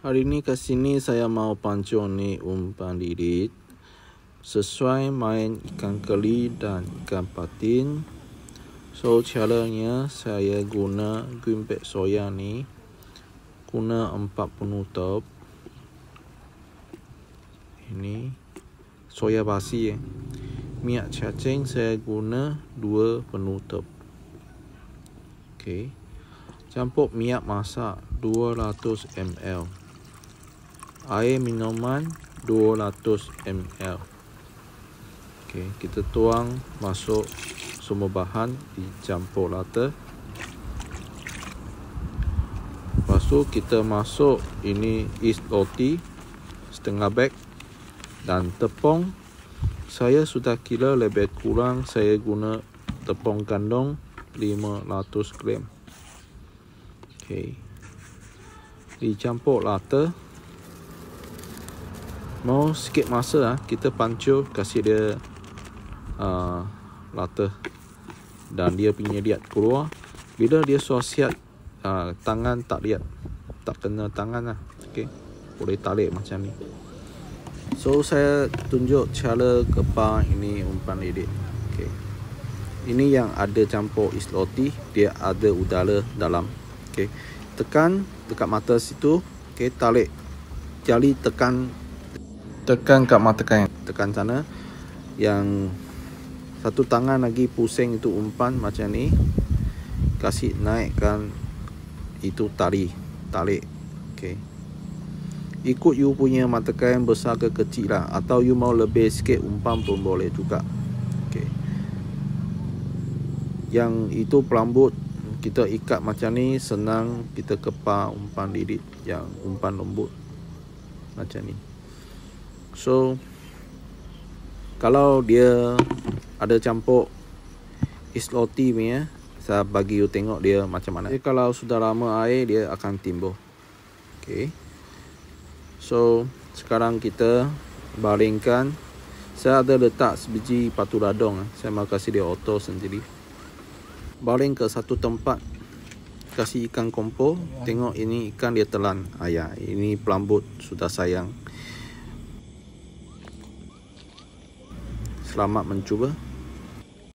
Hari ini ke sini saya mau pancung ni umpan lilit sesuai main ikan keli dan ikan patin. So caranya saya guna green bag soya ni, guna 4 penutup. Ini soya basi. Minyak cacing saya guna 2 penutup. Okey. Campur minyak masak 200 ml. Air minuman 200 ml. Okey, kita tuang masuk semua bahan, dicampur rata. Lepas tu kita masuk ini yeast roti setengah beg dan tepung. Saya sudah kira lebih kurang saya guna tepung gandum 500 gram. Okey. Dicampur rata. Mau sikit masa kita pancur, kasih dia rata dan dia punya liat keluar. Bila dia suasiat, tangan tak liat, tak kena tangan lah. Okey, boleh tarik macam ni. So saya tunjuk cara kepar ini umpan lilit. Okey, ini yang ada campur yeast roti, dia ada udara dalam. Okey, tekan dekat mata situ. Okey, tarik jari, tekan kat mata kain, tekan sana. Yang satu tangan lagi pusing itu umpan macam ni, kasih naikkan itu tarik. Okey, ikut you punya mata kain besar ke kecil lah, atau you mau lebih sikit umpan pun boleh juga. Okey, yang itu pelambut kita ikat macam ni, senang kita kepar umpan lilit yang umpan lembut macam ni. So kalau dia ada campur yeast roti punya, saya bagi you tengok dia macam mana. Jadi, kalau sudah lama air, dia akan timbul. Okey, so sekarang kita baringkan. Saya ada letak sebiji patu radong, saya mau kasih dia auto sendiri. Baring ke satu tempat, kasih ikan kompor. Tengok ini ikan dia telan. Ya, ini pelambut sudah sayang. Selamat mencuba.